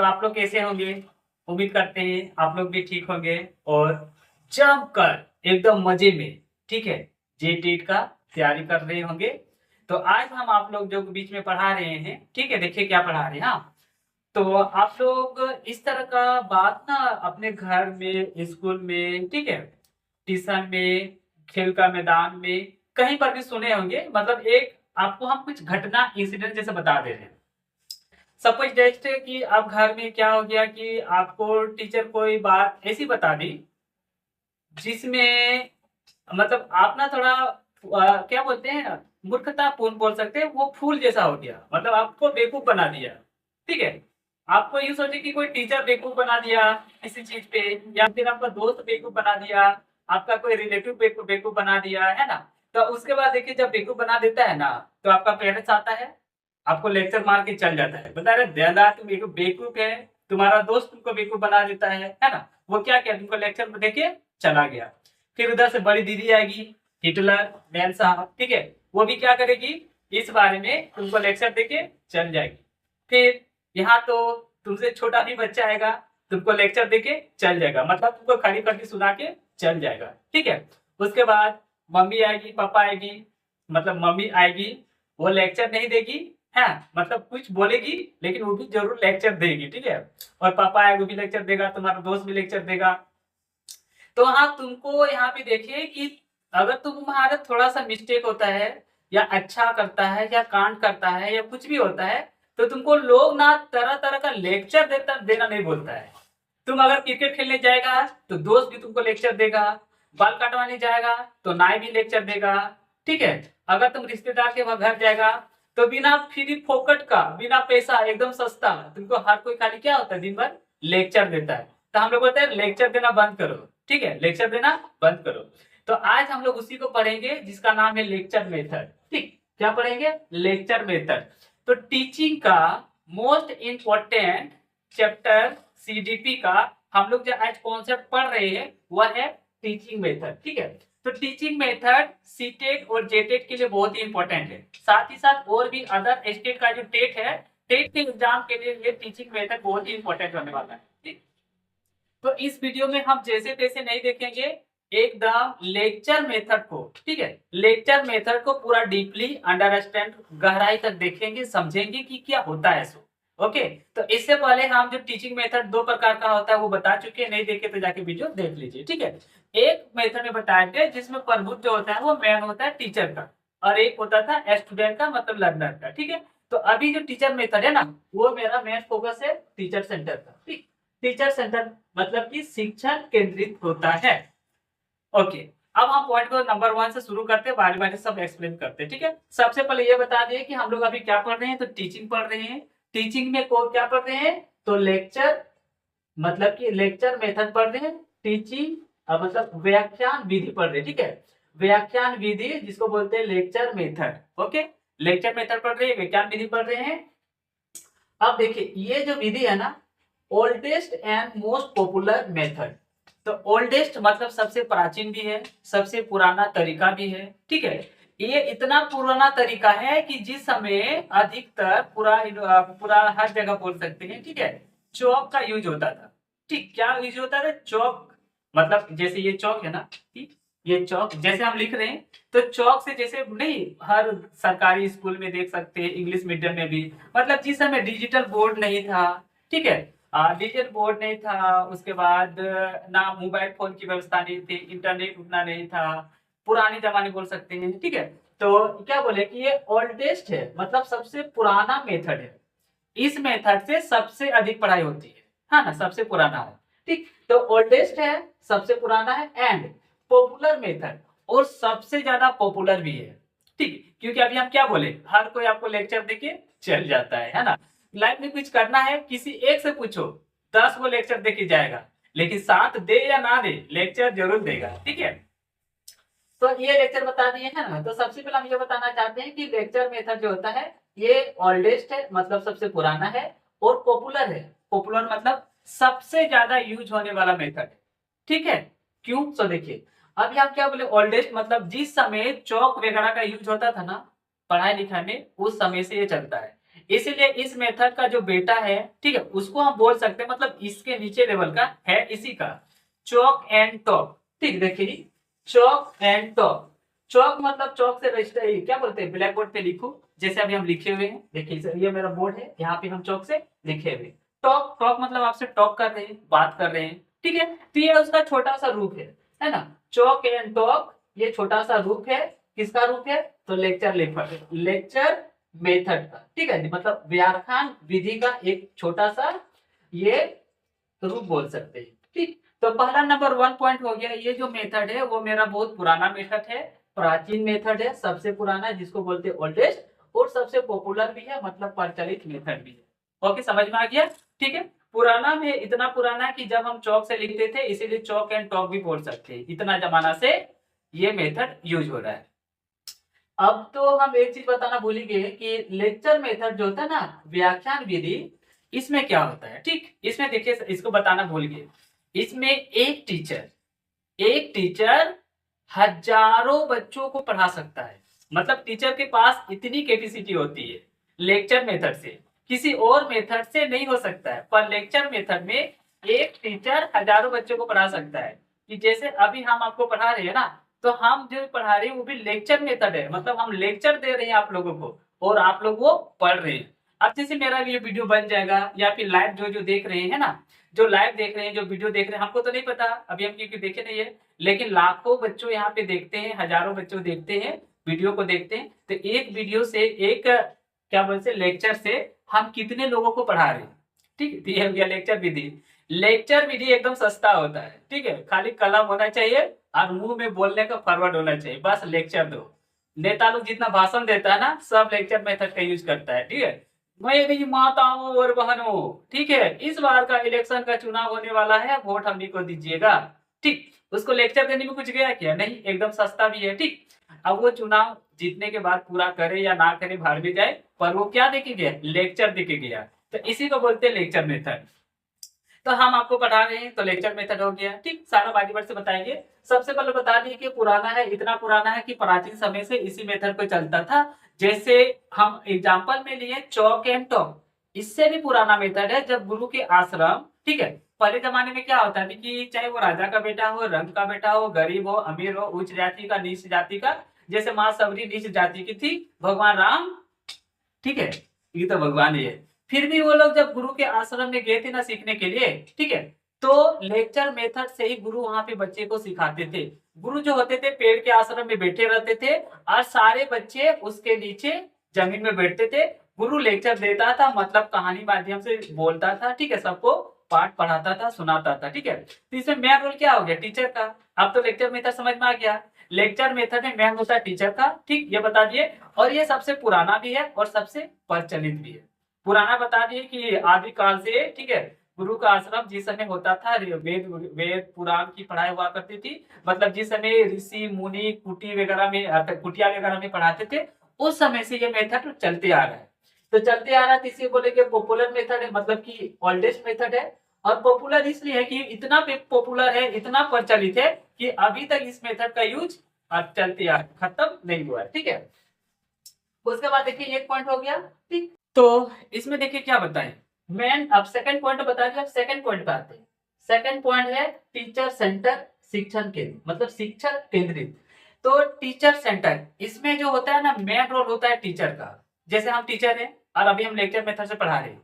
आप लोग कैसे होंगे? उम्मीद करते हैं आप लोग भी ठीक होंगे और जमकर एकदम मजे में, ठीक है, जे टेट का तैयारी कर रहे होंगे। तो आज हम आप लोग जो बीच में पढ़ा रहे हैं, ठीक है, देखिए क्या पढ़ा रहे हैं। हाँ, तो आप लोग इस तरह का बात ना अपने घर में, स्कूल में, ठीक है, ट्यूशन में, खेल का मैदान में, कहीं पर भी सुने होंगे। मतलब एक आपको हम कुछ घटना, इंसिडेंट जैसे बता दे रहे हैं। सपोज जैसे कि अब घर में क्या हो गया कि आपको टीचर कोई बात ऐसी बता दी जिसमें मतलब आप ना थोड़ा क्या बोलते हैं, मूर्खतापूर्ण बोल सकते हैं, वो फूल जैसा हो गया, मतलब आपको बेवकूफ बना दिया। ठीक है, आपको ये सोचे कि कोई टीचर बेवकूफ बना दिया किसी चीज पे, या फिर आपका दोस्त बेवकूफ बना दिया, आपका कोई रिलेटिव बेवकूफ बना दिया है ना। तो उसके बाद देखिए जब बेवकूफ बना देता है ना, तो आपका पेरेंट्स आता है, आपको लेक्चर मार के चल जाता है, बता रहे दादा तुम एक बेवकूफ है, तुम्हारा दोस्त तुमको बेवकूफ बना देता है ना। वो क्या किया, तुमको लेक्चर में देके चला गया। फिर उधर से बड़ी दीदी आएगी, हिटलर मैम साहब, ठीक है, वो भी क्या करेगी, इस बारे में तुमको लेक्चर देके चल जाएगी। फिर यहाँ तो तुमसे छोटा भी बच्चा आएगा, तुमको लेक्चर देके चल जाएगा, मतलब तुमको खड़ी खड़ी सुना के चल जाएगा। ठीक है, उसके बाद मम्मी आएगी, पापा आएगी, मतलब मम्मी आएगी, वो लेक्चर नहीं देगी, है मतलब कुछ बोलेगी लेकिन वो भी जरूर लेक्चर देगी। ठीक है, और पापा आएगा वो भी लेक्चर देगा, तुम्हारा दोस्त भी लेक्चर देगा। तो हाँ, तुमको यहाँ पे देखिए कि अगर तुम्हारा थोड़ा सा मिस्टेक होता है, या अच्छा करता है, या कांड करता है, या कुछ भी होता है, तो तुमको लोग ना तरह तरह का लेक्चर देना नहीं बोलता है। तुम अगर क्रिकेट खेलने जाएगा तो दोस्त भी तुमको लेक्चर देगा, बाल काटवाने जाएगा तो नाई भी लेक्चर देगा। ठीक है, अगर तुम रिश्तेदार के वहां घर जाएगा तो बिना फ्री फोकट का, बिना पैसा, एकदम सस्ता, तुमको हर कोई खाली क्या होता है, दिन भर लेक्चर देता है। तो हम लोग बोलते हैं लेक्चर देना बंद करो। ठीक है, लेक्चर देना बंद करो। तो आज हम लोग उसी को पढ़ेंगे जिसका नाम है लेक्चर मेथड। ठीक, क्या पढ़ेंगे, लेक्चर मेथड। तो टीचिंग का मोस्ट इंपॉर्टेंट चैप्टर सीडीपी का हम लोग जो आज कॉन्सेप्ट पढ़ रहे हैं वह है टीचिंग मेथड। ठीक है, तो टीचिंग मेथड सीटेट और जेटेट के लिए बहुत ही इंपॉर्टेंट है, साथ ही साथ और भी अदर स्टेट का जो टेट है, टेट के एग्जाम के लिए ये टीचिंग मेथड बहुत ही इंपॉर्टेंट होने वाला है। ठीक, तो इस वीडियो में हम जैसे तैसे नहीं देखेंगे, एकदम लेक्चर मेथड को, ठीक है, लेक्चर मेथड को पूरा डीपली अंडरस्टैंड, गहराई तक देखेंगे, समझेंगे कि क्या होता है सो। ओके, तो इससे पहले हम जो टीचिंग मेथड दो प्रकार का होता है वो बता चुके हैं, नहीं देखे तो जाके वीडियो देख लीजिए। ठीक है, एक मेथड में बताया गया जिसमें प्रभुत्व जो होता है वो मैन होता है टीचर का, और एक होता था स्टूडेंट का, मतलब लर्नर का। ठीक है, तो अभी जो टीचर मेथड है ना, वो मेरा मेन फोकस है टीचर सेंटर का। ठीक, टीचर सेंटर मतलब कि शिक्षण केंद्रित होता है। ओके, अब हम पॉइंट को नंबर 1 से शुरू करते हैं, बारी बारी सब एक्सप्लेन करते हैं। ठीक है, सबसे पहले ये बता दिए कि हम लोग अभी क्या पढ़ रहे हैं, तो टीचिंग पढ़ रहे हैं। टीचिंग में को क्या पढ़ रहे हैं, तो लेक्चर, मतलब कि लेक्चर मेथड पढ़ रहे हैं। टीचिंग मतलब व्याख्यान विधि पढ़ रहे हैं। ठीक है, व्याख्यान विधि जिसको बोलते हैं lecture method. Okay, lecture method पढ़ रहे हैं, व्याख्यान विधि पढ़ रहे हैं। अब देखिए ये जो विधि है ना, oldest and most popular method. तो ओल्डेस्ट मतलब सबसे प्राचीन भी है, सबसे पुराना तरीका भी है। ठीक है, ये इतना पुराना तरीका है कि जिस समय अधिकतर पूरा हर जगह बोल सकते हैं, ठीक है, चौक का यूज होता था। ठीक, क्या यूज होता था, चौक, मतलब जैसे ये चौक है ना, ठीक, ये चौक जैसे हम लिख रहे हैं, तो चौक से जैसे नहीं, हर सरकारी स्कूल में देख सकते हैं, इंग्लिश मीडियम में भी, मतलब जिस समय डिजिटल बोर्ड नहीं था, ठीक है, डिजिटल बोर्ड नहीं था, उसके बाद ना मोबाइल फोन की व्यवस्था नहीं थी, इंटरनेट उतना नहीं था, पुराने जमाने बोल सकते हैं। ठीक है, तो क्या बोले कि ये ओल्डेस्ट है, मतलब सबसे पुराना मेथड है, इस मेथड से सबसे अधिक पढ़ाई होती है। हाँ ना, सबसे पुराना है। ठीक, तो ओल्डेस्ट है, सबसे पुराना है, एंड पॉपुलर मेथड, और सबसे ज्यादा पॉपुलर भी है। ठीक, क्योंकि अभी हम क्या बोले, हर कोई आपको लेक्चर देके चल जाता है ना। लाइफ में कुछ करना है, किसी एक से पूछो, 10 वो लेक्चर देके जाएगा, लेकिन साथ दे या ना दे, लेक्चर जरूर देगा। ठीक है, तो ये लेक्चर बता दिए है ना। तो सबसे पहले हम ये बताना चाहते हैं कि लेक्चर मेथड जो होता है ये ओल्डेस्ट है, मतलब सबसे पुराना है, और पॉपुलर है। पॉपुलर मतलब सबसे ज्यादा यूज होने वाला मेथड। ठीक है, क्यों, तो देखिए अभी हम क्या बोले, ओल्डेस्ट मतलब जिस समय चौक वगैरह का यूज होता था ना पढ़ाई लिखाई में, उस समय से ये चलता है। इसीलिए इस मेथड का जो बेटा है, ठीक है, उसको हम बोल सकते हैं, मतलब इसके नीचे लेवल का है इसी का चौक एंड टॉक। ठीक, देखिए चौक एंड टॉक। चौक मतलब चौक से रजिस्टर, क्या बोलते हैं, ब्लैक बोर्ड पे लिखो, जैसे अभी हम लिखे हुए हैं, देखिए ये मेरा बोर्ड है, यहाँ पे हम चौक से लिखे हुए। टॉक, टॉक मतलब आपसे टॉक कर रहे हैं, बात कर रहे हैं, ठीक है। तो ये उसका छोटा सा रूप है ना, चौक एंड टॉक, ये छोटा सा रूप है, किसका रूप है, तो लेक्चर मेथड का, ठीक है, मतलब व्याख्यान विधि का एक छोटा सा ये रूप बोल सकते हैं। ठीक, तो पहला नंबर 1 पॉइंट हो गया। ये जो मेथड है वो मेरा बहुत पुराना मेथड है, प्राचीन मेथड है, सबसे पुराना है, जिसको बोलते हैं ओल्डेस्ट, और सबसे पॉपुलर भी है, मतलब प्रचलित मेथड भी है। ओके, समझ में आ गया। ठीक है, पुराना में इतना पुराना है कि जब हम चौक से लिखते थे, इसीलिए चौक एंड टॉक भी बोल सकते हैं, इतना जमाना से ये मेथड यूज हो रहा है। अब तो हम एक चीज बताना भूल ही गए कि लेक्चर मेथड जो होता है ना, व्याख्यान विधि, इसमें क्या होता है। ठीक, इसमें देखिए, इसको बताना भूल गए, इसमें एक टीचर हजारों बच्चों को पढ़ा सकता है, मतलब टीचर के पास इतनी कैपेसिटी होती है लेक्चर मेथड से, किसी और मेथड से नहीं हो सकता है, पर लेक्चर मेथड में एक टीचर हजारों बच्चों को पढ़ा सकता है। कि जैसे अभी हम आपको पढ़ा रहे हैं ना, तो हम जो पढ़ा रहे हैं वो भी लेक्चर मेथड है, मतलब हम लेक्चर दे रहे हैं आप लोगों को और आप लोग वो पढ़ रहे हैं। अब जैसे मेरा ये वीडियो बन जाएगा, या फिर लाइव जो जो देख रहे हैं ना, जो लाइव देख रहे हैं, जो वीडियो देख रहे हैं, हमको तो नहीं पता अभी, हम क्योंकि देखे नहीं है, लेकिन लाखों बच्चों यहाँ पे देखते हैं, हजारों बच्चों देखते हैं, वीडियो को देखते हैं। तो एक वीडियो से, एक क्या बोलते हैं, लेक्चर से हम कितने लोगों को पढ़ा रहे हैं। ठीक है, तो ये हो गया लेक्चर विधि। लेक्चर विधि एकदम सस्ता होता है, ठीक है, खाली कलम होना चाहिए और मुंह में बोलने का फॉरवर्ड होना चाहिए, बस लेक्चर दो। नेता लोग जितना भाषण देता है ना, सब लेक्चर मेथड का यूज करता है। ठीक है, मेरी माताओं और बहनों, ठीक है, इस बार का इलेक्शन का चुनाव होने वाला है, वोट हमनी को दीजिएगा। ठीक, उसको लेक्चर देने में कुछ गया क्या, नहीं, एकदम सस्ता भी है। ठीक, अब वो चुनाव जीतने के बाद पूरा करे या ना करे, भाड़ में जाए, पर वो क्या देके गया, लेक्चर देके गया। तो इसी को बोलते हैं लेक्चर मेथड। तो हम आपको पढ़ा रहे हैं, तो लेक्चर मेथड हो गया। ठीक, सारा बारी बारी से बताएंगे। सबसे पहले बता दिए कि पुराना है, इतना पुराना है कि प्राचीन समय से इसी मेथड पे चलता था। जैसे हम एग्जांपल में लिए चौक एंड टॉक, इससे भी पुराना मेथड है, जब गुरु के आश्रम, ठीक है, पहले जमाने में क्या होता है कि चाहे वो राजा का बेटा हो, रंग का बेटा हो, गरीब हो, अमीर हो, उच्च जाति का, नीच जाति का, जैसे माँ सबरी नीच जाति की थी, भगवान राम, ठीक है, ये तो भगवान ही है। फिर भी वो लोग जब गुरु के आश्रम में गए थे ना सीखने के लिए, ठीक है, तो लेक्चर मेथड से ही गुरु वहां पे बच्चे को सिखाते थे। गुरु जो होते थे पेड़ के आश्रम में बैठे रहते थे और सारे बच्चे उसके नीचे जमीन में बैठते थे। गुरु लेक्चर देता था, मतलब कहानी माध्यम से बोलता था, ठीक है, सबको पाठ पढ़ाता था, सुनाता था। ठीक है, तो इसमें मेन रोल क्या हो गया, टीचर का। अब तो लेक्चर मेथड समझ में आ गया। लेक्चर मेथड में मेन होता है टीचर का, ठीक, ये बता दिए। और ये सबसे पुराना भी है और सबसे प्रचलित भी है। पुराना बता दिए कि आदि काल से, ठीक है, गुरु का आश्रम जिस समय होता था, वेद वेद पुराण की पढ़ाई हुआ करती थी, मतलब जिस समय ऋषि मुनि कुटी वगैरह में, कुटिया वगैरह में पढ़ाते थे, उस समय से ये मेथड चलते आ रहा है। तो चलते आ रहा है, तो इसे बोलेंगे पॉपुलर मेथड है, मतलब कि ओल्डेस्ट मेथड है। और पॉपुलर इसलिए है कि इतना पॉपुलर है, इतना प्रचलित है कि अभी तक इस मेथड का यूज चलते आ, खत्म नहीं हुआ है। ठीक है, उसके बाद देखिए एक पॉइंट हो गया। ठीक, तो इसमें देखिए क्या बताएं, मेन। अब सेकंड पॉइंट बता दिया, अब सेकंड पॉइंट पे आते हैं। सेकंड पॉइंट है टीचर सेंटर शिक्षण केंद्र, मतलब शिक्षण केंद्रित। तो टीचर सेंटर, इसमें जो होता है ना, मेन रोल होता है टीचर का। जैसे हम टीचर हैं और अभी हम लेक्चर मेथड से पढ़ा रहे हैं,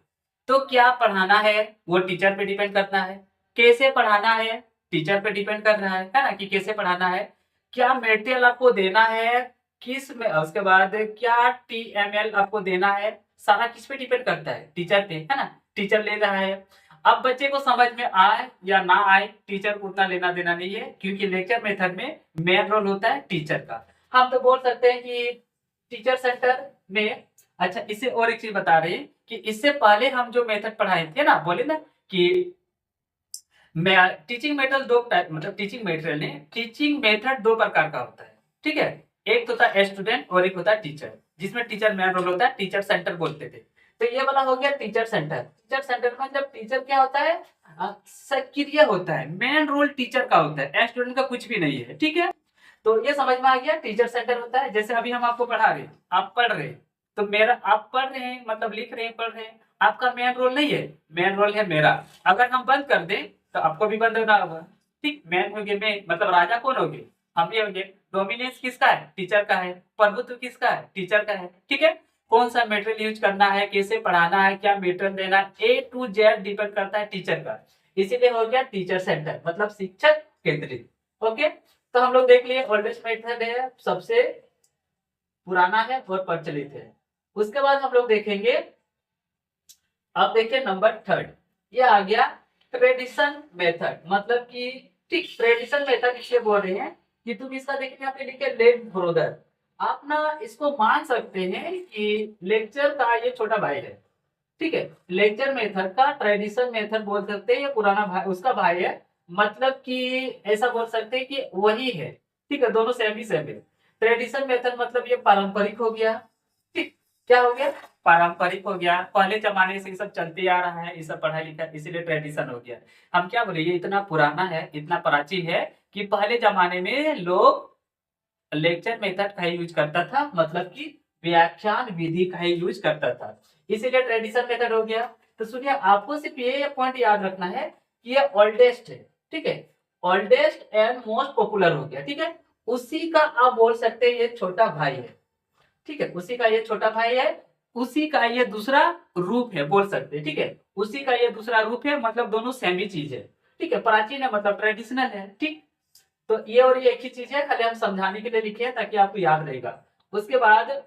तो क्या पढ़ाना है वो टीचर पे डिपेंड करता है, कैसे पढ़ाना है टीचर पे डिपेंड कर रहा है ना, कि कैसे पढ़ाना है, क्या मेटेरियल आपको देना है, किस में, उसके बाद क्या टीएमएल आपको देना है, सारा किस पे डिपेंड करता है, टीचर पे, है ना। टीचर ले रहा है, अब बच्चे को समझ में आए या ना आए, टीचर को उतना लेना देना नहीं है, क्योंकि लेक्चर मेथड में मेन रोल होता है टीचर का। हम तो बोल सकते हैं कि टीचर सेंटर में। अच्छा, इससे और एक चीज बता रहे हैं कि इससे पहले हम जो मेथड पढ़ाए थे ना, बोले ना कि टीचिंग मेथड दो टाइप, मतलब टीचिंग मेथड दो प्रकार का होता है। ठीक है, एक तो होता है स्टूडेंट और एक होता है टीचर, जिसमें टीचर मेन रोल होता है, टीचर सेंटर बोलते थे। तो ये वाला हो गया टीचर सेंटर। टीचर सेंटर में जब टीचर क्या होता है, सक्रिय होता है, मेन रोल टीचर का होता है, स्टूडेंट का कुछ भी नहीं है। ठीक है, तो ये समझ में आ गया, टीचर सेंटर होता है। जैसे अभी हम आपको पढ़ा रहे, आप पढ़ रहे, तो मेरा आप पढ़ रहे हैं मतलब लिख रहे हैं पढ़ रहे हैं, आपका मेन रोल नहीं है, मेन रोल है मेरा। अगर हम बंद कर दें तो आपको भी बंद होना होगा। ठीक, मेन हो गए, मेन मतलब राजा कौन हो गए, हम ही हो गए। डोमिनेंस किसका है, टीचर का है। प्रभुत्व किसका है, टीचर का है। ठीक है, कौन सा मेटेरियल यूज करना है, कैसे पढ़ाना है, क्या मेटेरियल देना है, A to Z डिपेंड करता है टीचर का। इसीलिए हो गया टीचर सेंटर, मतलब शिक्षक केंद्रित। ओके, तो हम लोग देख लिए ओल्डेस्ट मेथड है, सबसे पुराना है और प्रचलित है। उसके बाद हम लोग देखेंगे, अब देखिए नंबर थर्ड, ये आ गया ट्रेडिशन मेथड। मतलब कि ठीक, ट्रेडिशन मेथड इसलिए बोल रहे हैं कि तुम इसका देखिए यहाँ पे लिखे लेट ब्रदर, आप ना इसको मान सकते हैं कि लेक्चर का ये छोटा भाई है। ठीक है, लेक्चर मेथड का ट्रेडिशन मेथड बोल सकते हैं, ये पुराना भाई उसका भाई है। मतलब कि ऐसा बोल सकते हैं कि वही है। ठीक है, दोनों सेम ही सेम है। ट्रेडिशन मेथड मतलब ये पारंपरिक हो गया। ठीक, क्या हो गया, पारंपरिक हो गया, पहले जमाने से ये सब चलते आ रहा है, ये सब पढ़ाई लिखा, इसीलिए ट्रेडिशन हो गया। हम क्या बोले, ये इतना पुराना है, इतना प्राचीन है कि पहले जमाने में लोग लेक्चर मेथड का ही यूज करता था, मतलब कि व्याख्यान विधि का ही यूज करता था, इसीलिए ट्रेडिशन मेथड हो गया। तो सुनिए, आपको सिर्फ ये पॉइंट याद रखना है कि ये ओल्डेस्ट है। ठीक है, ओल्डेस्ट एंड मोस्ट पॉपुलर हो गया। ठीक है, उसी का आप बोल सकते हैं ये छोटा भाई है। ठीक है, उसी का ये छोटा भाई है, उसी का ये दूसरा रूप है बोल सकते हैं। ठीक है, उसी का ये दूसरा रूप है, मतलब दोनों सेम ही चीज है। ठीक है, प्राचीन है मतलब ट्रेडिशनल है। ठीक, तो ये और ये एक ही चीज है, खाली हम समझाने के लिए लिखे हैं ताकि आपको याद रहेगा। उसके बाद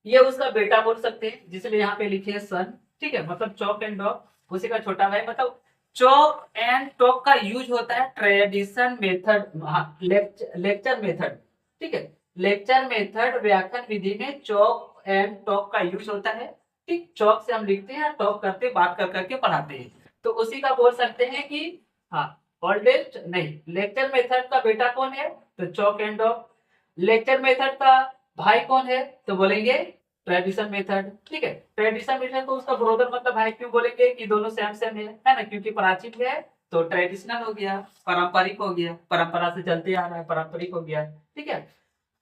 ये उसका बेटा बोल सकते हैं, जिसलिए यहाँ पे लिखे हैं सन। ठीक है, मतलब चॉक एंड डॉग, उसी का छोटा भाई। मतलब चॉक एंड टॉक का यूज होता है ट्रेडिशन मेथड, लेक्चर मेथड। ठीक है, लेक्चर मेथड व्याख्यान विधि में चॉक एंड टॉक का यूज होता है। ठीक, चॉक से हम लिखते हैं, टॉक करते बात कर करके पढ़ाते हैं, तो उसी का बोल सकते हैं कि हाँ ओल्डेस्ट नहीं। लेक्चर मेथड का बेटा कौन है, तो chalk and dog. Lecture method का भाई कौन है, तो बोलेंगे ट्रेडिशन मेथड। ठीक है, ट्रेडिशन मेथड को उसका ब्रदर मतलब भाई क्यों बोलेंगे कि दोनों सेम सेम है ना, क्योंकि प्राचीन है तो ट्रेडिशनल हो गया, पारंपरिक हो गया, परंपरा से चलते आ रहा है, पारंपरिक हो गया। ठीक है,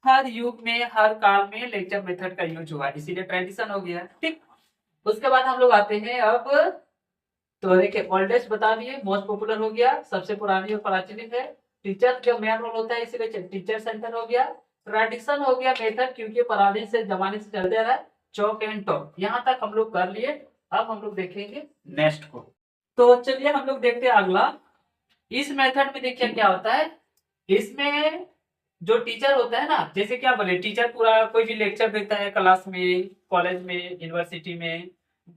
हर युग में हर काल में लेक्चर मेथड का यूज हुआ, इसीलिए ट्रेडिशन हो गया। ठीक, उसके बाद हम लोग आते हैं अब, तो देखिए ओल्डेस्ट बता दिए, मोस्ट पॉपुलर हो गया, सबसे पुरानी और प्राचीन है। टीचर जो मेन रोल होता है इसीलिए टीचर सेंटर हो गया। ट्रेडिशन हो गया मेथड, क्योंकि पुराने से जमाने से चलते आ रहा है। चौक एंड टॉक, यहाँ तक हम लोग कर लिए। अब हम लोग देखेंगे नेक्स्ट को। तो चलिए हम लोग देखते हैं अगला। इस मेथड में देखिए क्या होता है, इसमें जो टीचर होता है ना, जैसे क्या बोले, टीचर पूरा कोई भी लेक्चर देता है क्लास में, कॉलेज में, यूनिवर्सिटी में,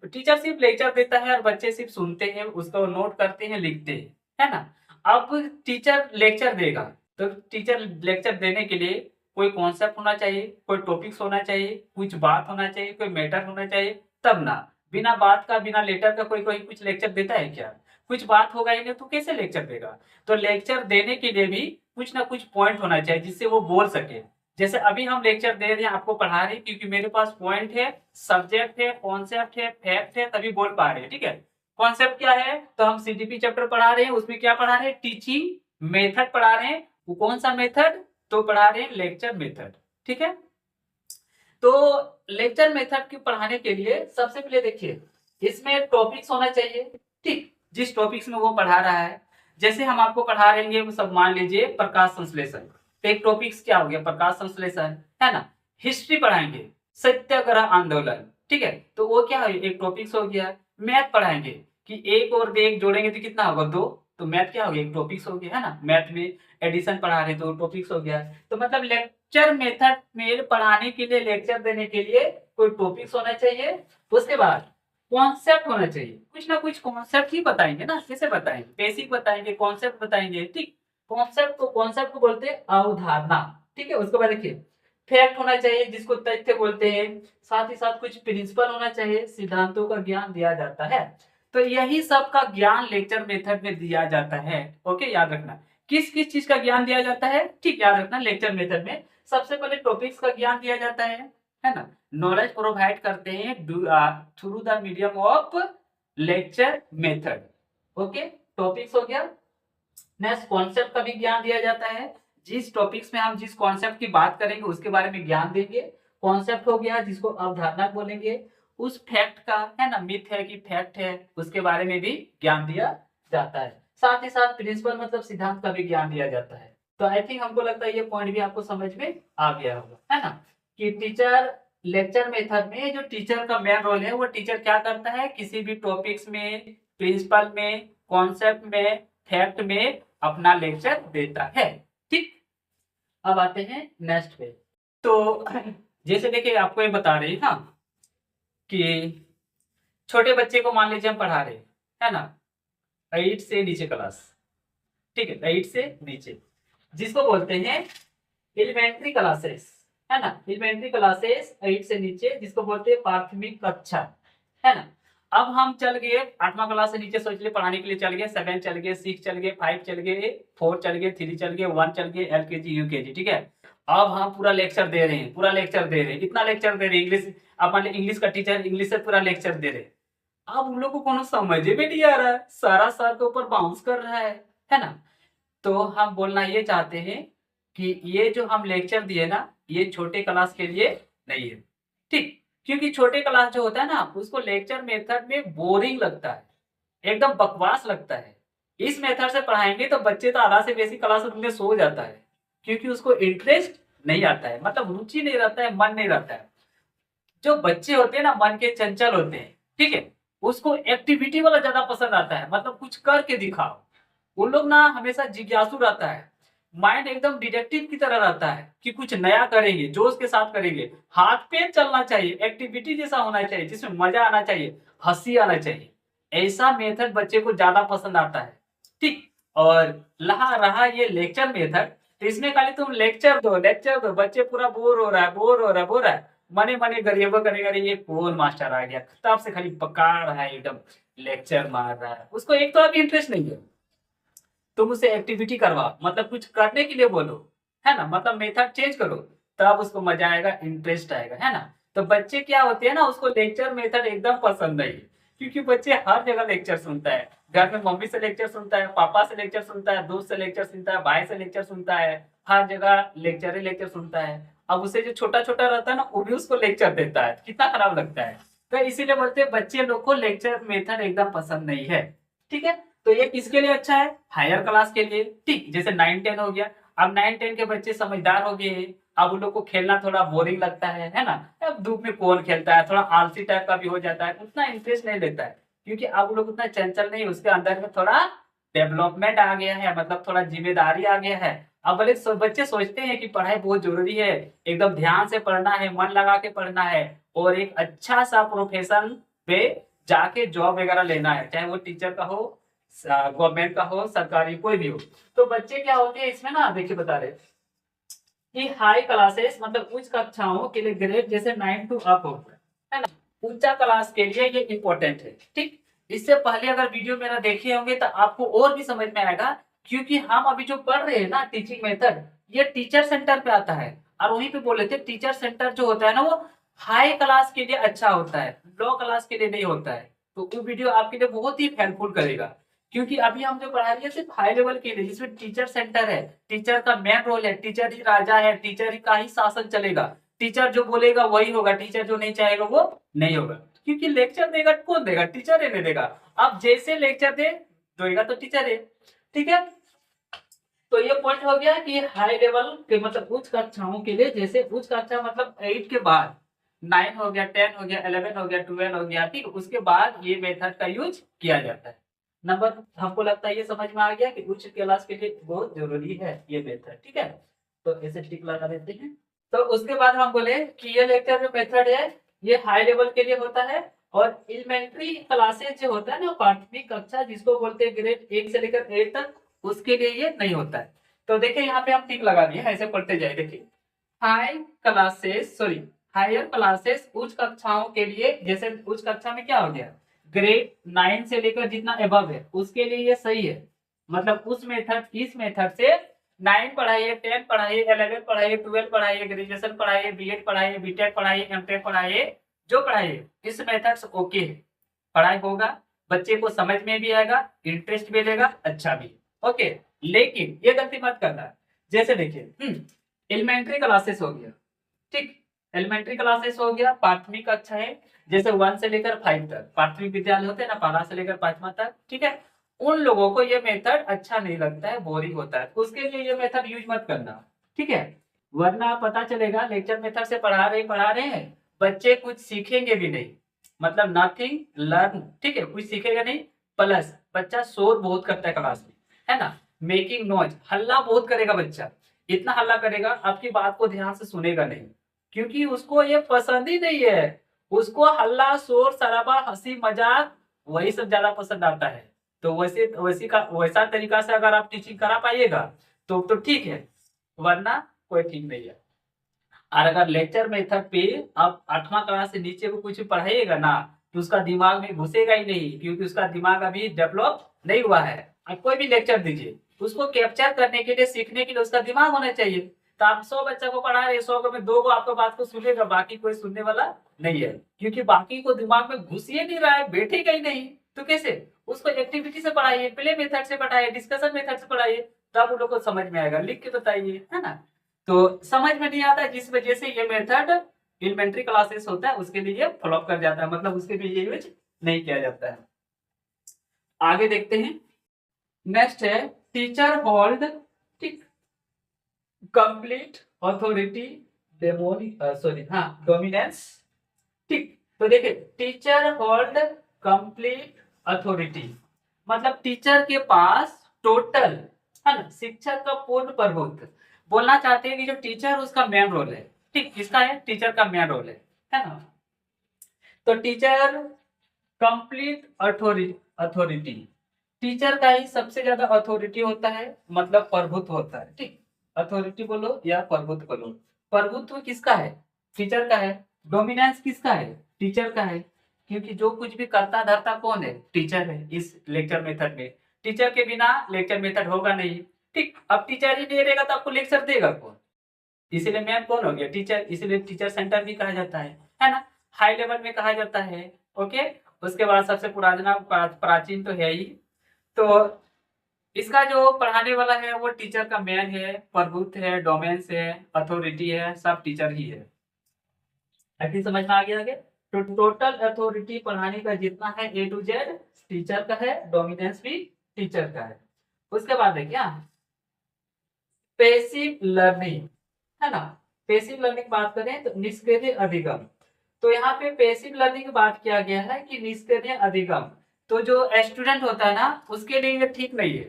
टीचर सिर्फ लेक्चर देता है और बच्चे सिर्फ सुनते हैं, उसको नोट करते हैं, लिखते हैं, है ना। अब टीचर लेक्चर देगा, तो टीचर लेक्चर देने के लिए कोई कॉन्सेप्ट होना चाहिए, कोई टॉपिक्स होना चाहिए, कुछ बात होना चाहिए, कोई मैटर होना चाहिए, तब ना। बिना बात का, बिना लेटर का कोई कोई कुछ लेक्चर देता है क्या, कुछ बात होगा ही नहीं तो कैसे लेक्चर देगा। तो लेक्चर देने के लिए भी कुछ ना कुछ पॉइंट होना चाहिए जिससे वो बोल सके। जैसे अभी हम लेक्चर दे रहे हैं, आपको पढ़ा रहे हैं, क्योंकि मेरे पास पॉइंट है, सब्जेक्ट है, कॉन्सेप्ट है, फैक्ट है, तभी बोल पा रहे हैं। ठीक है, कॉन्सेप्ट क्या है, तो हम सीडीपी चैप्टर पढ़ा रहे हैं, उसमें क्या पढ़ा रहे हैं, टीचिंग मेथड पढ़ा रहे हैं। वो कौन सा मेथड, तो पढ़ा रहे हैं लेक्चर मेथड। ठीक है, तो लेक्चर मेथड के पढ़ाने के लिए सबसे पहले देखिए इसमें टॉपिक्स होना चाहिए। ठीक, जिस टॉपिक्स में वो पढ़ा रहा है, जैसे हम आपको पढ़ा रहे हैं, वो सब मान लीजिए प्रकाश संश्लेषण, तो एक टॉपिक्स क्या हो गया, प्रकाश संश्लेषण, है ना। हिस्ट्री पढ़ाएंगे, सत्याग्रह आंदोलन, ठीक है, तो वो क्या है, एक टॉपिक्स हो गया। मैथ पढ़ाएंगे कि एक और एक जोड़ेंगे तो कितना होगा, दो, तो मैथ क्या हो गया, एक टॉपिक्स हो गया, है ना। मैथ में एडिशन पढ़ा रहे तो टॉपिक्स हो गया। तो मतलब लेक्चर मेथड में पढ़ाने के लिए, लेक्चर देने के लिए कोई टॉपिक्स होना चाहिए। उसके बाद कॉन्सेप्ट होना चाहिए, कुछ ना कुछ कॉन्सेप्ट ही बताएंगे ना, कैसे बताएंगे, बेसिक बताएंगे, कॉन्सेप्ट बताएंगे। ठीक, कॉन्सेप्ट को बोलते हैं अवधारणा। ठीक है, उसके बाद देखिए फैक्ट होना चाहिए, जिसको तथ्य बोलते हैं। साथ ही साथ कुछ प्रिंसिपल होना चाहिए, सिद्धांतों का ज्ञान दिया जाता है। तो यही सब का ज्ञान लेक्चर मेथड में दिया जाता है। ओके, याद रखना किस किस चीज का ज्ञान दिया जाता है। ठीक, याद रखना लेक्चर मेथड में सबसे पहले टॉपिक्स का ज्ञान दिया जाता है ना। नॉलेज प्रोवाइड करते हैं through the medium of lecture method. Okay, topics हो गया। नेक्स्ट कॉन्सेप्ट का भी ज्ञान दिया जाता है, जिस टॉपिक्स में हम जिस कॉन्सेप्ट की बात करेंगे उसके बारे में ज्ञान देंगे। कॉन्सेप्ट हो गया जिसको अवधारणा बोलेंगे, उस फैक्ट का, है ना, मिथ है कि फैक्ट है, उसके बारे में भी ज्ञान दिया जाता है। साथ ही साथ प्रिंसिपल मतलब सिद्धांत का भी ज्ञान दिया जाता है। तो आई थिंक हमको लगता है ये पॉइंट भी आपको समझ में आ गया होगा, है ना, कि टीचर लेक्चर मेथड में जो टीचर का मेन रोल है वो टीचर क्या करता है, किसी भी टॉपिक्स में, प्रिंसिपल में, कॉन्सेप्ट में, फैक्ट में अपना लेक्चर देता है। ठीक, अब आते हैं नेक्स्ट पे। तो जैसे देखिए आपको ये बता रहे हैं ना कि छोटे बच्चे को मान लीजिए हम पढ़ा रहे हैं, है ना, 8 से नीचे क्लास, ठीक है, 8 से नीचे, जिसको बोलते हैं एलिमेंट्री क्लासेस, है ना, एलिमेंट्री क्लासेस 8 से नीचे, जिसको बोलते हैं प्राथमिक कक्षा, है ना। अब हम चल गए 8वां क्लास से नीचे, सोच लिए पढ़ाने के लिए चल गए, 7 चल गए, 6 चल गए, 5 चल गए, 4 चल गए, 3 चल गए, 1 चल गए, LKG UKG, ठीक है। अब हम पूरा लेक्चर दे रहे हैं, पूरा लेक्चर दे रहे हैं, इतना लेक्चर दे रहे हैं इंग्लिश, अब मान लीजिए इंग्लिश का टीचर इंग्लिश से पूरा लेक्चर दे रहे हैं। अब उन लोग को कोनो समझ में नहीं आ रहा है, सारा सर के ऊपर बाउंस कर रहा है ना। तो हम बोलना ये चाहते हैं कि ये जो हम लेक्चर दिए ना, ये छोटे क्लास के लिए नहीं है, ठीक, क्योंकि छोटे क्लास जो होता है ना उसको लेक्चर मेथड में बोरिंग लगता है, एकदम बकवास लगता है। इस मेथड से पढ़ाएंगे तो बच्चे तो आधा से बेसी क्लास रूम में सो जाता है, क्योंकि उसको इंटरेस्ट नहीं आता है, मतलब रुचि नहीं रहता है, मन नहीं रहता है। जो बच्चे होते हैं ना मन के चंचल होते हैं, ठीक है, उसको एक्टिविटी वाला ज्यादा पसंद आता है, मतलब कुछ करके दिखाओ। वो लोग ना हमेशा जिज्ञासु रहता है, माइंड एकदम डिटेक्टिव की तरह रहता है कि कुछ नया करेंगे, जोश के साथ करेंगे, हाथ पैर चलना चाहिए, एक्टिविटी जैसा होना चाहिए, जिसमें मजा आना चाहिए, हंसी आना चाहिए। ऐसा मेथड बच्चे को ज्यादा पसंद आता है, ठीक। और रहा रहा ये लेक्चर मेथड, तो इसमें खाली तुम लेक्चर दो, लेक्चर दो, बच्चे पूरा बोर हो रहा है, बोर हो रहा है, बोर हो रहा है, मने मने गरीब करेगा, ये कौन मास्टर आ गया, किताब से खाली पका रहा है, एकदम लेक्चर मार रहा है, उसको एक तो अभी इंटरेस्ट नहीं है। तुम उसे एक्टिविटी करवा, मतलब कुछ करने के लिए बोलो, है ना, मतलब मेथड चेंज करो, तब उसको मजा आएगा, इंटरेस्ट आएगा, है ना। तो बच्चे क्या होते हैं ना, उसको लेक्चर मेथड एकदम पसंद नहीं है, क्योंकि बच्चे हर जगह लेक्चर सुनता है, घर में मम्मी से लेक्चर सुनता है, पापा से लेक्चर सुनता है, दोस्त से लेक्चर सुनता है, भाई से लेक्चर सुनता है, हर जगह लेक्चर ही लेक्चर सुनता है। अब उसे जो छोटा छोटा रहता है ना वो भी उसको लेक्चर देता है, कितना खराब लगता है। तो इसीलिए बोलते हैं बच्चे लोग को लेक्चर मेथड एकदम पसंद नहीं है, ठीक है। तो ये किसके लिए अच्छा है, हायर क्लास के लिए, ठीक, जैसे 9-10 हो गया। अब 9-10 के बच्चे समझदार हो गए हैं, अब उन लोग को खेलना थोड़ा बोरिंग लगता है ना। अब धूप में कौन खेलता है, थोड़ा आलसी टाइप का भी हो जाता है, उतना इंटरेस्ट नहीं लेता है, क्योंकि अब वो लोग उतना चंचल नहीं, उसके अंदर में थोड़ा डेवलपमेंट आ गया है, मतलब थोड़ा जिम्मेदारी आ गया है। अब भले बच्चे सोचते हैं कि पढ़ाई बहुत जरूरी है, एकदम ध्यान से पढ़ना है, मन लगा के पढ़ना है, और एक अच्छा सा प्रोफेशन पे जाके जॉब वगैरह लेना है, चाहे वो टीचर का हो, गवर्नमेंट का हो, सरकारी कोई भी हो। तो बच्चे क्या होते हैं इसमें ना, देखिए बता रहे कि हाई क्लासेस मतलब उच्च कक्षाओं के लिए ग्रेड जैसे 9 to अप होता है ना, उच्च क्लास के लिए ये इंपॉर्टेंट है, ठीक। इससे पहले अगर वीडियो मेरा देखे होंगे तो आपको और भी समझ में आएगा, क्योंकि हम अभी जो पढ़ रहे हैं ना टीचिंग मेथड, ये टीचर सेंटर पे आता है, और वहीं पे बोले थे टीचर सेंटर जो होता है ना वो हाई क्लास के लिए अच्छा होता है, लो क्लास के लिए नहीं होता है। तो वो वीडियो आपके लिए बहुत ही हेल्पफुल करेगा, क्योंकि अभी हम जो पढ़ा रहे हैं सिर्फ हाई लेवल के लिए, जिसमें टीचर सेंटर है, टीचर का मेन रोल है, टीचर ही राजा है, टीचर ही का ही शासन चलेगा, टीचर जो बोलेगा वही होगा, टीचर जो नहीं चाहेगा वो नहीं होगा। क्योंकि लेक्चर देगा कौन देगा, टीचर ही नहीं देगा। अब जैसे लेक्चर देगा तो टीचर है, ठीक है। तो ये पॉइंट हो गया कि हाई लेवल के मतलब उच्च कक्षाओं के लिए, जैसे उच्च कक्षा मतलब 8 के बाद 9 हो गया, 10 हो गया, 11 हो गया, 12 हो गया, ठीक, उसके बाद ये मेथड का यूज किया जाता है। नंबर, हमको लगता है ये समझ में आ गया कि उच्च क्लास के लिए बहुत जरूरी है ये मेथड, ठीक है। तो ऐसे टिक लगा देते हैं। तो उसके बाद हम बोले कि ये लेक्चर जो मेथड है ये हाई लेवल के लिए होता है, और एलिमेंट्री क्लासेस जो होता है ना, प्राथमिक कक्षा जिसको बोलते हैं ग्रेड 1 से लेकर 8 तक, उसके लिए ये नहीं होता है। तो देखिए यहाँ पे हम टिक लगा दिए, ऐसे पढ़ते जाए, देखिए high classes, sorry higher classes उच्च कक्षाओं के लिए, जैसे उच्च कक्षा में क्या हो गया, ग्रेड 9 से लेकर जितना एबव है उसके लिए ये सही है। मतलब उस मेथड, इस मेथड से 9 पढ़ाइए, 10 पढ़ाइए, 11 पढ़ाइए, 12 पढ़ाइए, ग्रेजुएशन पढ़ाइए, बीएड पढ़ाइए, बीटेक पढ़ाइए, एमटेक पढ़ाइए, जो पढ़ाइए इस मेथड से ओके है, पढ़ाई होगा, बच्चे को समझ में भी आएगा, इंटरेस्ट भी लेगा, अच्छा भी, ओके। लेकिन ये गलती मत करना, जैसे देखिए एलिमेंट्री क्लासेस हो गया, ठीक, एलिमेंट्री क्लासेस हो गया, प्राथमिक कक्षा है, जैसे 1 से लेकर 5 तक प्राथमिक विद्यालय होते हैं ना, पहला से लेकर 5वां तक, ठीक है। उन लोगों को ये मेथड अच्छा नहीं लगता है, बोरिंग होता है, उसके लिए ये मेथड यूज मत करना, ठीक है। वरना पता चलेगा लेक्चर मेथड से पढ़ा रहे हैं, बच्चे कुछ सीखेंगे भी नहीं, मतलब नथिंग लर्न, ठीक है, कुछ सीखेगा नहीं। प्लस बच्चा शोर बहुत करता है क्लास में, है ना, मेकिंग नॉइज, हल्ला बहुत करेगा बच्चा, इतना हल्ला करेगा आपकी बात को ध्यान से सुनेगा नहीं, क्योंकि उसको ये पसंद ही नहीं है। उसको हल्ला शोर शराबा हंसी मजाक वही सब ज्यादा पसंद आता है। तो वैसा तरीका से अगर आप टीचिंग करा पाइएगा तो ठीक है, वरना कोई ठीक नहीं है। और अगर लेक्चर मेथड पे आप 8वां क्लास से नीचे को कुछ पढ़ाइएगा ना, तो उसका दिमाग में घुसेगा ही नहीं, क्योंकि उसका दिमाग अभी डेवलप नहीं हुआ है। आप कोई भी लेक्चर दीजिए, उसको कैप्चर करने के लिए, सीखने के लिए उसका दिमाग होना चाहिए। तो आप 100 बच्चा को पढ़ा रहे हैं, 100 में 2 को आपको बात को सुनेगा, बाकी कोई सुनने वाला नहीं है, क्योंकि बाकी को दिमाग में घुस ही नहीं रहा है, बैठेगा ही नहीं। तो कैसे? उसको एक्टिविटी से पढ़ाइए, प्ले मेथड से पढ़ाइए, डिस्कशन मेथड से पढ़ाइए, तब उन लोग को समझ में आएगा। लिख के बताइए, है ना। तो समझ में नहीं आता, जिस वजह से ये मेथड एलिमेंट्री क्लासेस होता है उसके लिए फ्लॉप कर जाता है, मतलब उसके लिए ये यूज नहीं किया जाता है। आगे देखते हैं। नेक्स्ट है टीचर होल्ड, ठीक, कंप्लीट अथॉरिटी डोमिनेंस, ठीक। तो देखिए टीचर होल्ड कंप्लीट अथॉरिटी, मतलब टीचर के पास टोटल, है ना, शिक्षक का पूर्ण प्रभुत्व। बोलना चाहते हैं कि जो टीचर उसका मेन रोल है, ठीक, किसका है? टीचर का मेन रोल है ना। तो टीचर कंप्लीट अथॉरिटी, टीचर का ही सबसे ज्यादा अथॉरिटी होता है, मतलब प्रभुत्व होता है, ठीक। अथॉरिटी बोलो या प्रभुत्व बोलो, प्रभुत्व किसका है? टीचर का है। डोमिनेंस किसका है? टीचर का है, क्योंकि जो कुछ भी करता धरता कौन है? टीचर है। इस लेक्चर मेथड में टीचर के बिना लेक्चर मेथड होगा नहीं, ठीक। अब टीचर ही नहीं रहेगा तो आपको लेक्चर देगा कौन? इसीलिए मेन कौन हो गया? टीचर। इसीलिए टीचर सेंटर भी कहा जाता है ना, हाई लेवल में कहा जाता है। ओके, उसके बाद सबसे पुराना प्राचीन तो है ही। तो इसका जो पढ़ाने वाला है वो टीचर का मेन है, प्रभुत्व है, डोमेन्स है, अथॉरिटी है, सब टीचर ही है। अभी समझ में आ गया? आगे तो टोटल अथॉरिटी पढ़ाने का जितना है A to Z टीचर का है, डोमिनेंस भी टीचर का है। उसके बाद है क्या? पैसिव लर्निंग, है ना। पैसिव लर्निंग बात करें तो निष्क्रिय अधिगम। तो यहाँ पे पैसिव लर्निंग की बात किया गया है कि निष्क्रिय अधिगम, तो जो स्टूडेंट होता है ना उसके लिए ये ठीक नहीं है,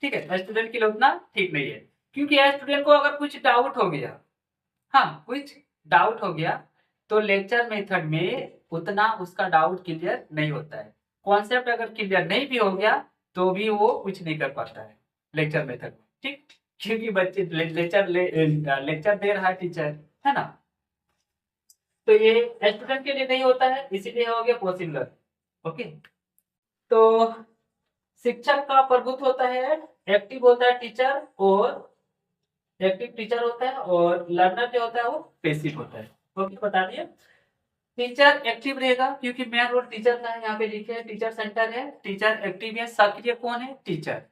ठीक है। स्टूडेंट के लिए उतना ठीक नहीं है, क्योंकि स्टूडेंट को अगर कुछ डाउट हो गया, हाँ कुछ डाउट हो गया, तो लेक्चर मेथड में उतना उसका डाउट क्लियर नहीं होता है। कॉन्सेप्ट अगर क्लियर नहीं भी हो गया तो भी वो कुछ नहीं कर पाता है लेक्चर मेथड में, ठीक। क्योंकि बच्चे लेक्चर दे रहा है टीचर, है ना। तो ये स्टूडेंट के लिए नहीं होता है, इसीलिए हो गया पॉसिबल। ओके, तो शिक्षक का प्रभुत्व होता है, एक्टिव होता है टीचर, और एक्टिव टीचर होता है, और लर्नर जो होता है वो पैसिव होता है। ओके, बता दिया। टीचर एक्टिव रहेगा क्योंकि मेन रोल टीचर का है, यहाँ पे लिखे है टीचर सेंटर है, टीचर एक्टिव है, सक्रिय कौन है? टीचर,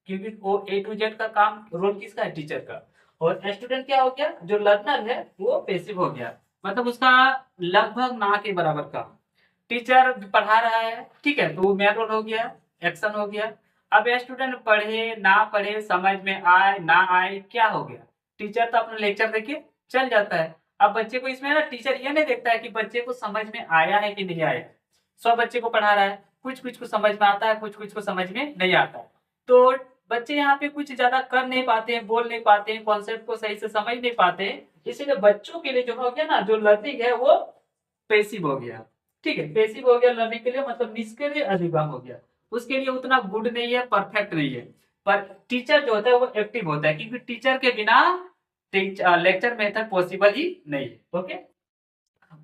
क्योंकि वो A to Z का काम रोल किसका है? टीचर का। और स्टूडेंट क्या हो गया? जो लर्नर है वो पैसिव हो गया, मतलब उसका लगभग ना के बराबर काम। टीचर पढ़ा रहा है, ठीक है, तो मेन रोल हो गया, एक्शन हो गया। अब स्टूडेंट पढ़े ना पढ़े, समझ में आए ना आए, क्या हो गया? टीचर तो अपना लेक्चर देके चल जाता है। अब बच्चे को इसमें ना टीचर ये नहीं देखता है कि बच्चे को समझ में आया है कि नहीं आया। 100 बच्चे को पढ़ा रहा है, कुछ कुछ को समझ में आता है, कुछ कुछ को समझ में नहीं आता है। तो बच्चे यहाँ पे कुछ ज्यादा कर नहीं पाते हैं, बोल नहीं पाते हैं, कॉन्सेप्ट को सही से समझ नहीं पाते हैं। इसीलिए बच्चों के लिए जो हो गया ना, जो लर्निंग है वो पैसिव हो गया, ठीक है। पैसिव हो गया लर्निंग के लिए, मतलब निष्क्रिय अधिगम हो गया। उसके लिए उतना गुड नहीं है, परफेक्ट नहीं है। पर टीचर जो होता है वो एक्टिव होता है, क्योंकि टीचर के बिना लेक्चर मेथड पॉसिबल ही नहीं है। ओके,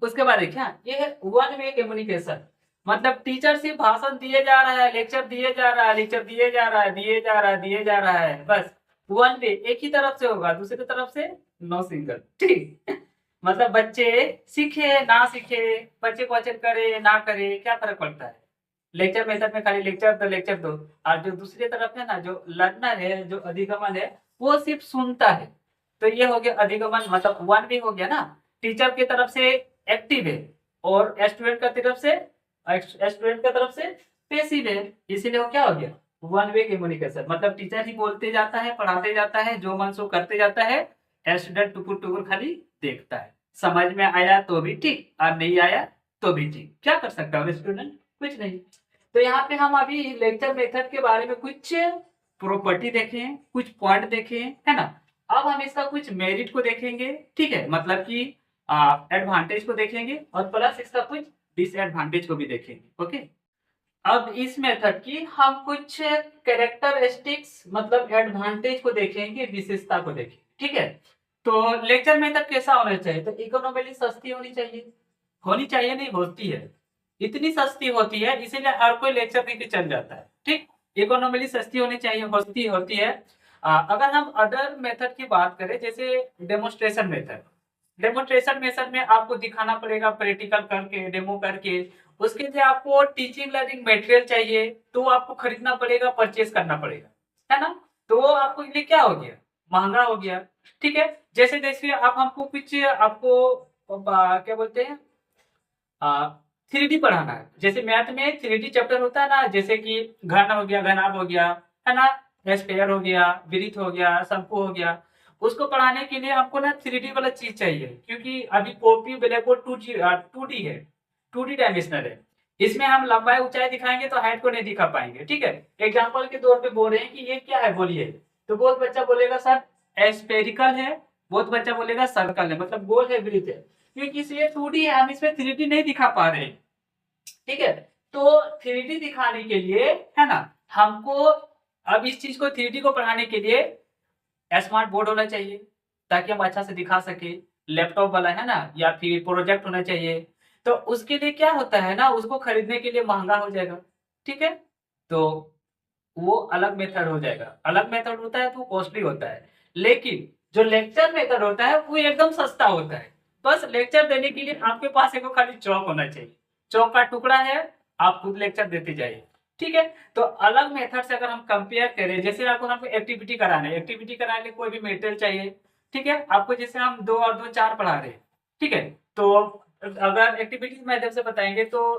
उसके बाद क्या? ये है वन वे कम्युनिकेशन, मतलब टीचर सिर्फ भाषण दिए जा रहा है, लेक्चर दिए जा रहा है, लेक्चर दिए जा रहा है, दिए जा रहा है, दिए जा रहा है, बस वन वे, एक ही तरफ से होगा, दूसरी तरफ से नो सिंगल, ठीक। मतलब बच्चे सीखे ना सीखे, बच्चे क्वेश्चन करे ना करे, क्या फर्क पड़ता है? लेक्चर मेथड में खाली लेक्चर दो लेक्चर दो, और जो दूसरी तरफ है ना, जो लर्नर है, जो अधिगमन है, वो सिर्फ सुनता है। तो ये हो गया अधिगमन, मतलब वन वे हो गया ना। टीचर की तरफ से एक्टिव है और स्टूडेंट का तरफ से पैसिव है, इसीलिए वो क्या हो गया, वन वे कम्युनिकेशन। मतलब टीचर ही बोलते जाता है, पढ़ाते जाता है, जो मन सो करते जाता है, स्टूडेंट टुकुर टुकुर खाली देखता है। समझ में आया तो भी ठीक और नहीं आया तो भी ठीक, क्या कर सकता है स्टूडेंट, कुछ नहीं। तो यहाँ पे हम अभी लेक्चर मेथड के बारे में कुछ प्रॉपर्टी देखें, कुछ पॉइंट देखें, है ना। अब हम इसका कुछ मेरिट को देखेंगे, ठीक है, मतलब कि एडवांटेज को देखेंगे और प्लस इसका कुछ डिसएडवांटेज को भी देखेंगे। ओके, अब इस मेथड की हम कुछ कैरेक्टरिस्टिक्स मतलब एडवांटेज को देखेंगे, विशेषता को देखेंगे, ठीक है। तो लेक्चर मेथड कैसा होना चाहिए, तो इकोनॉमिकली सस्ती होनी चाहिए, नहीं होती है, इतनी सस्ती होती है इसीलिए हर कोई लेक्चर देके चल जाता है, ठीक। इकोनॉमिकली सस्ती होनी चाहिए, होती है। अगर हम अदर मेथड की बात करें, जैसे डेमोन्स्ट्रेशन मेथड में आपको दिखाना पड़ेगा प्रैक्टिकल करके, डेमो करके। उसके लिए आपको टीचिंग लर्निंग मटेरियल चाहिए, तो आपको खरीदना पड़ेगा, परचेज करना पड़ेगा, है ना। तो वो आपको लिए क्या हो गया, महंगा हो गया, ठीक है। जैसे देखिए आप हमको कुछ आपको क्या बोलते हैं 3D पढ़ाना है, जैसे मैथ में 3D चैप्टर होता है ना, जैसे कि घन हो गया, घनाभ हो गया, है ना, स्फीयर हो गया, वृत्त हो गया, शंकु हो गया। उसको पढ़ाने के लिए हमको ना 3D वाला चीज चाहिए, क्योंकि अभी कॉपी ब्लैक बोर्ड 2D है, 2D डायमेंशनल है। इसमें हम लंबाई ऊंचाई दिखाएंगे तो हाइट को नहीं दिखा पाएंगे, ठीक है। एग्जाम्पल के तौर पे बोल रहे हैं कि ये क्या है बोलिए, तो बहुत बच्चा बोलेगा सर स्फेरिकल है, बहुत बच्चा बोलेगा सर्कल है, मतलब गोल है, वृत्त है। क्योंकि ये 2D है, हम इसमें 3D नहीं दिखा पा रहे हैं, ठीक है। तो 3D दिखाने के लिए, है ना, हमको अब इस चीज को 3D को पढ़ाने के लिए स्मार्ट बोर्ड होना चाहिए, ताकि हम अच्छा से दिखा सके, लैपटॉप वाला, है ना, या फिर प्रोजेक्ट होना चाहिए। तो उसके लिए क्या होता है ना, उसको खरीदने के लिए महंगा हो जाएगा, ठीक है। तो वो अलग मेथड हो जाएगा, अलग मेथड होता है तो कॉस्टली होता है। लेकिन जो लेक्चर मेथड होता है वो एकदम सस्ता होता है। बस लेक्चर देने के लिए आपके पास एक खाली चौक होना चाहिए, चौक का टुकड़ा है, आप खुद लेक्चर देते जाइए, ठीक है। तो अलग मेथड से अगर हम कंपेयर करें, जैसे आपको एक्टिविटी कराने कोई भी मेटेरियल चाहिए, ठीक है। आपको जैसे हम 2 और 2 4 पढ़ा रहे हैं, ठीक है। तो अगर एक्टिविटी मेथड से बताएंगे तो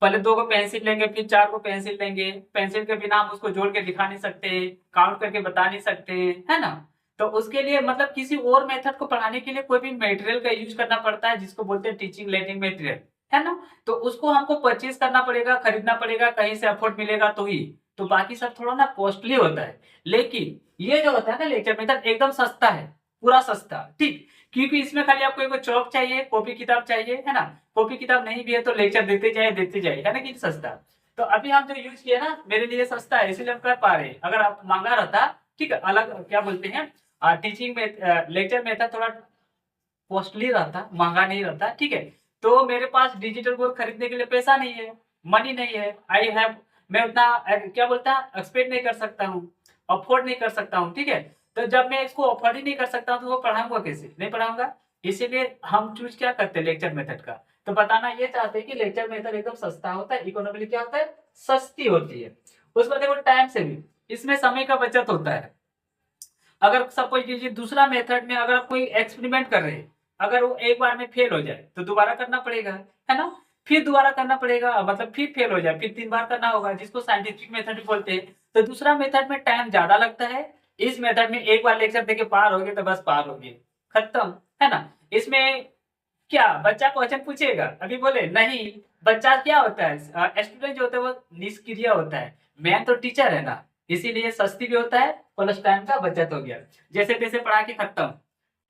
पहले 2 को पेंसिल लेंगे, फिर 4 को पेंसिल लेंगे, पेंसिल के बिना हम उसको जोड़ के दिखा नहीं सकते, काउंट करके बता नहीं सकते, है ना। तो उसके लिए मतलब किसी और मेथड को पढ़ाने के लिए कोई भी मटेरियल का यूज करना पड़ता है, जिसको बोलते हैं टीचिंग लर्निंग मटेरियल, है ना। तो उसको हमको परचेज करना पड़ेगा, खरीदना पड़ेगा, कहीं से अफोर्ड मिलेगा तो ही। तो बाकी सब थोड़ा ना कॉस्टली होता है, लेकिन ये जो होता है ना लेक्चर मेथड एकदम सस्ता है, पूरा सस्ता, ठीक। क्योंकि इसमें खाली आपको एक चौक चाहिए, कॉपी किताब चाहिए, है ना। कॉपी किताब नहीं भी है तो लेक्चर देते जाए, है ना, कि सस्ता। तो अभी हम जो यूज किए ना, मेरे लिए सस्ता है इसलिए हम कर पा रहे हैं। अगर आप महंगा रहता, ठीक है, अलग क्या बोलते हैं टीचिंग में लेक्चर मेथड थोड़ा कॉस्टली रहता, महंगा नहीं रहता, ठीक है। तो मेरे पास डिजिटल बोर्ड खरीदने के लिए पैसा नहीं है, मनी नहीं है, आई हैव, मैं उतना क्या बोलता एक्सपेक्ट नहीं कर सकता हूँ, अफोर्ड नहीं कर सकता हूँ, ठीक है। तो जब मैं इसको अफोर्ड ही नहीं कर सकता हूँ तो वो पढ़ाऊंगा कैसे, नहीं पढ़ाऊंगा। इसीलिए हम चूज क्या करते हैं लेक्चर मेथड का। तो बताना ये चाहते हैं कि लेक्चर मेथड एकदम सस्ता होता है, इकोनॉमिकली क्या होता है, सस्ती होती है। उसमें देखो टाइम से भी, इसमें समय का बचत होता है। अगर सपोज कीजिए दूसरा मेथड में अगर आप कोई एक्सपेरिमेंट कर रहे हैं, अगर वो एक बार में फेल हो जाए तो दोबारा करना पड़ेगा, है ना। फिर दोबारा करना पड़ेगा, मतलब फिर फेल हो जाए फिर 3 बार करना होगा, जिसको साइंटिफिक मेथड बोलते हैं। तो दूसरा मेथड में टाइम ज्यादा लगता है, इस मेथड में एक बार लेक्चर देके पार हो गए तो बस पार हो गए, खत्म, है ना। इसमें क्या बच्चा क्वेश्चन पूछेगा, अभी बोले नहीं, बच्चा क्या होता है, स्टूडेंट जो होता है वो निष्क्रिय होता है, मैन तो टीचर है ना। इसीलिए सस्ती भी होता है, प्लस टाइम का बचत हो गया, जैसे तैसे पढ़ा के खत्म।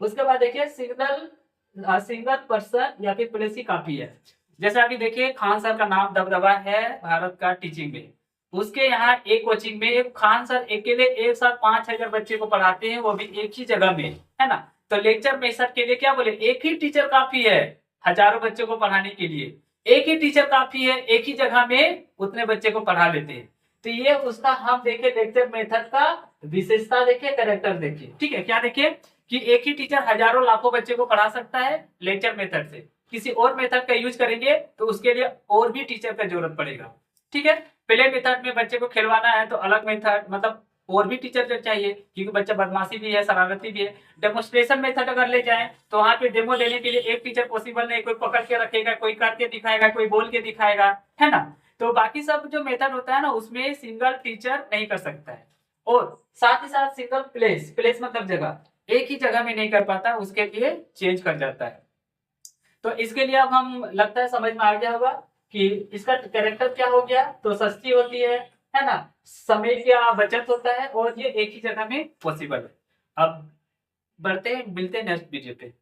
उसके बाद देखिए सिंगल पर्सन या फिर प्लेस ही काफी है। जैसे अभी देखिए खान सर का नाम दबदबा है भारत का टीचिंग में, उसके यहाँ एक कोचिंग में खान सर अकेले एक साथ 5000 बच्चे को पढ़ाते हैं, वो भी एक ही जगह में, है ना। तो लेक्चर मेथड के लिए क्या बोले, एक ही टीचर काफी है हजारों बच्चों को पढ़ाने के लिए, एक ही टीचर काफी है, एक ही जगह में उतने बच्चे को पढ़ा लेते हैं। तो ये उसका हम देखे लेक्चर मेथड का विशेषता देखे, कैरेक्टर देखे, ठीक है। क्या देखे कि एक ही टीचर हजारों लाखों बच्चे को पढ़ा सकता है लेक्चर मेथड से। किसी और मेथड का यूज करेंगे तो उसके लिए और भी टीचर का जरूरत पड़ेगा, ठीक है। प्ले मेथड में बच्चे को खिलवाना है तो अलग मेथड, मतलब और भी टीचर जो चाहिए, क्योंकि बच्चा बदमाशी भी है, शरारती भी है। डेमोन्स्ट्रेशन मेथड अगर ले जाएं तो वहाँ पे डेमो लेने के लिए एक टीचर पॉसिबल नहीं, कोई पकड़ के रखेगा, कोई करके दिखाएगा, कोई बोल के दिखाएगा, है ना। तो बाकी सब जो मेथड होता है ना, उसमें सिंगल टीचर नहीं कर सकता है। और साथ ही साथ सिंगल प्लेस, प्लेस मतलब जगह, एक ही जगह में नहीं कर पाता, उसके लिए चेंज कर जाता है। तो इसके लिए अब हम लगता है समझ में आ गया होगा कि इसका कैरेक्टर क्या हो गया। तो सस्ती होती है ना, समय का बचत होता है, और ये एक ही जगह में पॉसिबल है। अब बढ़ते हैं, मिलते हैं नेक्स्ट वीडियो पे।